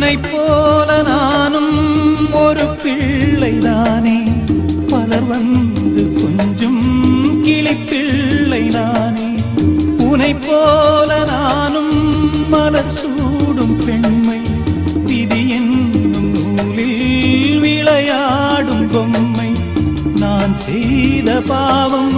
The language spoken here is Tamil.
உனை போல நானும் ஒரு பிள்ளைதானே, பலர் வந்து கொஞ்சம் கிளிப்பிள்ளை நானே. உனை போல நானும் மலர் சூடும் பெண்மை, விதி என்னும் நூலில் விளையாடும் பொம்மை. நான் செய்த பாவம்